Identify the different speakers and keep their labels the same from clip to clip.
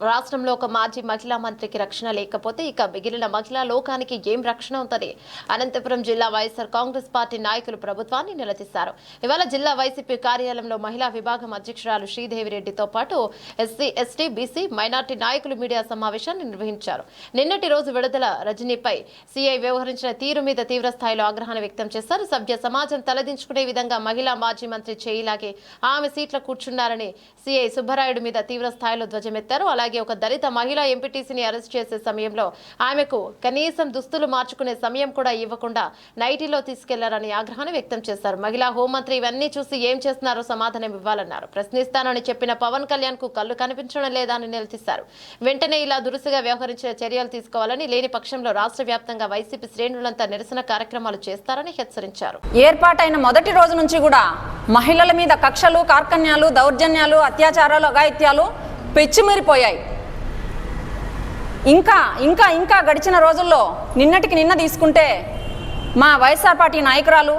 Speaker 1: రాష్ట్రంలో ఒక మాజీ మహిళా మంత్రికి రక్షణ లేకపోతే ఇక మిగిలిన మహిళా లోకానికి ఏం రక్షణ ఉంటది? అనంతపురం జిల్లా వైఎస్ఆర్ కాంగ్రెస్ పార్టీ నాయకులు ప్రభుత్వాన్ని నిలదీశారు. ఇవాళ జిల్లా వైసీపీ కార్యాలయంలో మహిళా విభాగం అధ్యక్షురాలు శ్రీదేవిరెడ్డితో పాటు ఎస్సీ, ఎస్టీ, బీసీ, మైనార్టీ నాయకులు మీడియా సమావేశాన్ని నిర్వహించారు. నిన్నటి రోజు విడుదల రజనీపై సీఐ వ్యవహరించిన తీరు మీద తీవ్ర స్థాయిలో ఆగ్రహాన్ని వ్యక్తం చేశారు. సభ్య సమాజం తలదించుకునే విధంగా మహిళా మాజీ మంత్రి చేయిలాగే ఆమె సీట్లో కూర్చున్నారని సీఐ సుబ్బరాయుడు మీద తీవ్ర స్థాయిలో ధ్వజమెత్తారు. అలాగే ఒక దళిత మహిళా ఎంపీటీసీని అరెస్ట్ చేసే సమయంలో ఆమెకు కనీసం దుస్తులు మార్చుకునే సమయం కూడా ఇవ్వకుండా నైటీలో తీసుకెళ్లారని ఆగ్రహాన్ని వ్యక్తం చేశారు. మహిళా హోంమంత్రి ఇవన్నీ చూసి ఏం చేస్తున్నారో సమాధానం ఇవ్వాలన్నారు. ప్రశ్నిస్తానని చెప్పిన పవన్ కళ్యాణ్ కు కళ్ళు కనిపించడం లేదా అని నిలదీశారు. వెంటనే ఇలా దురుసుగా వ్యవహరించిన చర్యలు తీసుకోవాలని, లేని పక్షంలో రాష్ట్ర వ్యాప్తంగా వైసీపీ శ్రేణులంతా నిరసన కార్యక్రమాలు చేస్తారని హెచ్చరించారు.
Speaker 2: ఏర్పాటైన మొదటి రోజు నుంచి కూడా మహిళల మీద కక్షలు, కార్కన్యాలు, దౌర్జన్యాలు, అత్యాచారాలు, అఘాయిత్యాలు పెచ్చిమీరిపోయాయి. ఇంకా గడిచిన రోజుల్లో నిన్నటికి నిన్న తీసుకుంటే మా వైఎస్ఆర్ పార్టీ నాయకురాలు,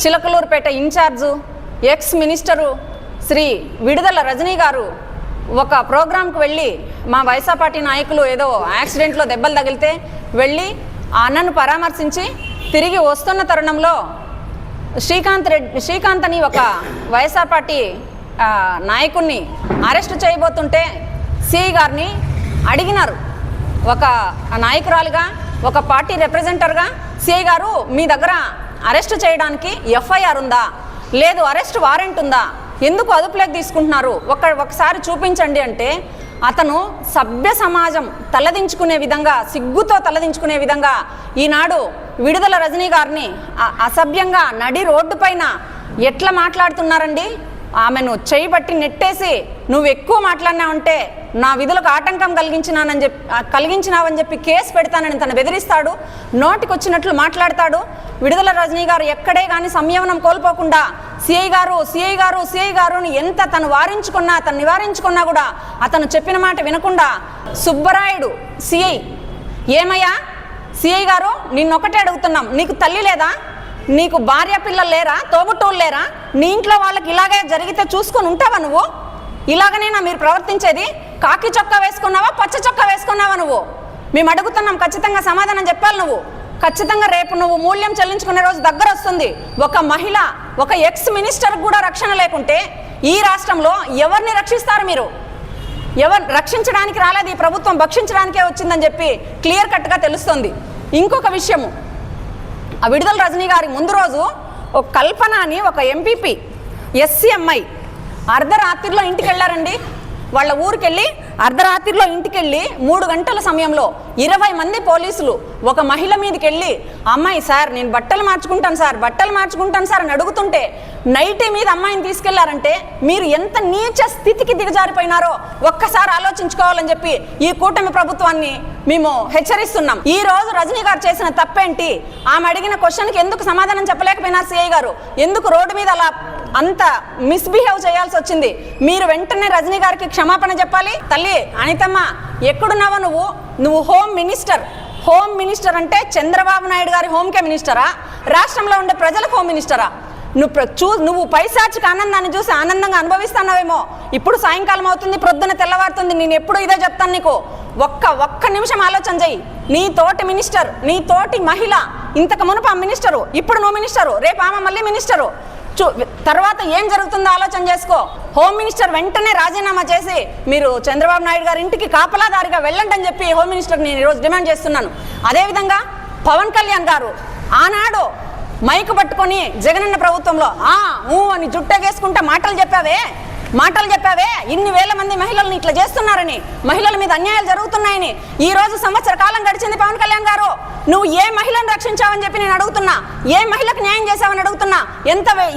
Speaker 2: Chilakaluripet incharge, ex minister Shri Vidadala Rajini గారు ఒక ప్రోగ్రాంకు వెళ్ళి మా వైఎస్ఆర్ పార్టీ నాయకులు ఏదో యాక్సిడెంట్లో దెబ్బలు తగిలితే వెళ్ళి ఆ అన్నను పరామర్శించి తిరిగి వస్తున్న తరుణంలో శ్రీకాంత్ అని ఒక వైఎస్ఆర్ పార్టీ నాయకుడిని అరెస్ట్ చేయబోతుంటే సిఐ గారిని అడిగినారు. ఒక నాయకురాలుగా, ఒక పార్టీ రిప్రజెంటర్గా, సిఐ గారు మీ దగ్గర అరెస్ట్ చేయడానికి ఎఫ్ఐఆర్ ఉందా, లేదు అరెస్ట్ వారెంట్ ఉందా, ఎందుకు అదుపులోకి తీసుకుంటున్నారు, ఒకసారి చూపించండి అంటే అతను సభ్య సమాజం తలదించుకునే విధంగా, సిగ్గుతో తలదించుకునే విధంగా ఈనాడు విడుదల రజనీ గారిని అసభ్యంగా నడి రోడ్డు పైన ఎట్లా మాట్లాడుతున్నారండి. ఆమెను చేయబట్టి నెట్టేసి నువ్వు ఎక్కువ మాట్లాడినావంటే నా విధులకు ఆటంకం కలిగించినావని చెప్పి కేసు పెడతానని తను బెదిరిస్తాడు. నోటికొచ్చినట్లు మాట్లాడతాడు. విడుదల రజనీ గారు ఎక్కడే కానీ సంయమనం కోల్పోకుండా సిఐ గారు ఎంత తను వారించుకున్నా, తను నివారించుకున్నా కూడా అతను చెప్పిన మాట వినకుండా సుబ్బరాయుడు సిఐ, ఏమయ్యా సిఐ గారు నిన్నొక్కటే అడుగుతున్నాం, నీకు తల్లి లేదా, నీకు భార్య పిల్లలు లేరా, తోబుట్టోళ్ళు లేరా, నీ ఇంట్లో వాళ్ళకి ఇలాగే జరిగితే చూసుకొని ఉంటావా నువ్వు? ఇలాగనేనా మీరు ప్రవర్తించేది? కాకి చొక్కా వేసుకున్నావా, పచ్చ చొక్కా వేసుకున్నావా నువ్వు? మేము అడుగుతున్నాం, ఖచ్చితంగా సమాధానం చెప్పాలి నువ్వు. ఖచ్చితంగా రేపు నువ్వు మూల్యం చెల్లించుకునే రోజు దగ్గర వస్తుంది. ఒక మహిళ, ఒక ఎక్స్ మినిస్టర్ కూడా రక్షణ లేకుంటే ఈ రాష్ట్రంలో ఎవరిని రక్షిస్తారు మీరు? ఎవరు రక్షించడానికి రాలేదు, ఈ ప్రభుత్వం భక్షించడానికే వచ్చిందని చెప్పి క్లియర్ కట్గా తెలుస్తుంది. ఇంకొక విషయము, ఆ విడుదల రజనీ గారి ముందు రోజు ఒక కల్పన అని ఒక ఎంపీపీ ఎస్సీ అమ్మాయి అర్ధరాత్రిలో ఇంటికి వెళ్ళారండి. వాళ్ళ ఊరికి వెళ్ళి అర్ధరాత్రిలో ఇంటికి వెళ్ళి 3 గంటల సమయంలో 20 మంది పోలీసులు ఒక మహిళ మీదకి వెళ్ళి, అమ్మాయి సార్ నేను బట్టలు మార్చుకుంటాను సార్ అని అడుగుతుంటే నైటీ మీద అమ్మాయిని తీసుకెళ్లారంటే మీరు ఎంత నీచ స్థితికి దిగజారిపోయినారో ఒక్కసారి ఆలోచించుకోవాలని చెప్పి ఈ కూటమి ప్రభుత్వాన్ని మేము హెచ్చరిస్తున్నాం. ఈ రోజు రజనీ గారు చేసిన తప్పేంటి? ఆమె అడిగిన క్వశ్చన్కి ఎందుకు సమాధానం చెప్పలేకపోయినారు సిఐ గారు? ఎందుకు రోడ్డు మీద అలా అంత మిస్బిహేవ్ చేయాల్సి వచ్చింది? మీరు వెంటనే రజనీ గారికి క్షమాపణ చెప్పాలి. తల్లి అనితమ్మ, ఎక్కడున్నావా నువ్వు హోమ్ మినిస్టర్ అంటే చంద్రబాబు నాయుడు గారి హోంకే మినిస్టరా, రాష్ట్రంలో ఉండే ప్రజలకు హోమ్ మినిస్టరా? నువ్వు పైశాచిక ఆనందాన్ని చూసి ఆనందంగా అనుభవిస్తున్నావేమో. ఇప్పుడు సాయంకాలం అవుతుంది, ప్రొద్దున తెల్లవారుతుంది, నేను ఎప్పుడు ఇదే చెప్తాను నీకు. ఒక్క నిమిషం ఆలోచన చెయ్యి. నీ తోటి మినిస్టర్, నీ తోటి మహిళ, ఇంతకు మునుపు ఆ మినిస్టరు, ఇప్పుడు నువ్వు మినిస్టరు, రేపు ఆమె మళ్ళీ మినిస్టరు, తర్వాత ఏం జరుగుతుందో ఆలోచన చేసుకో. హోమ్ మినిస్టర్ వెంటనే రాజీనామా చేసి మీరు చంద్రబాబు నాయుడు గారి ఇంటికి కాపలాదారిగా వెళ్ళండి అని చెప్పి హోమ్ మినిస్టర్ నేను ఈరోజు డిమాండ్ చేస్తున్నాను. అదేవిధంగా పవన్ కళ్యాణ్ గారు ఆనాడు మైకు పట్టుకొని జగనన్న ప్రభుత్వంలో అని జుట్టేసుకుంటే మాటలు చెప్పావే, ఇన్ని వేల మంది మహిళలను ఇట్లా చేస్తున్నారని, మహిళల మీద అన్యాయాలు జరుగుతున్నాయని. ఈ రోజు సంవత్సర కాలం గడిచింది పవన్ కళ్యాణ్ గారు, నువ్వు ఏ మహిళను రక్షించావని చెప్పి నేను అడుగుతున్నా, ఏ మహిళకు న్యాయం చేశావని అడుగుతున్నా,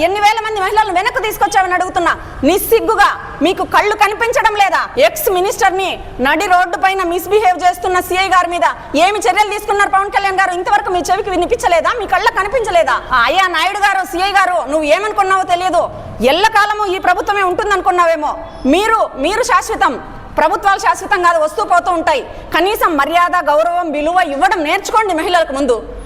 Speaker 2: ఎన్ని వేల మంది మహిళలను వెనక్కు తీసుకొచ్చావని అడుగుతున్నా. నిస్సిగ్గుగా మీకు కళ్ళు కనిపించడం లేదా? ఎక్స్ మినిస్టర్ని నడి రోడ్డు పైన మిస్బిహేవ్ చేస్తున్న సిఐ గారి మీద ఏమి చర్యలు తీసుకున్నారు పవన్ కళ్యాణ్ గారు? ఇంతవరకు మీ చెవికి వినిపించలేదా? మీ కళ్ళకు కనిపించలేదా? అయ్యా నాయుడు గారు, సిఐ గారు, నువ్వు ఏమనుకున్నావో తెలియదు, ఎల్లకాలము ఈ ప్రభుత్వమే ఉంటుందనుకున్నావేమో. మీరు శాశ్వతం, ప్రభుత్వాలు శాశ్వతం కాదు, వస్తూ పోతూ ఉంటాయి. కనీసం మర్యాద, గౌరవం, విలువ ఇవ్వడం నేర్చుకోండి మహిళలకు ముందు.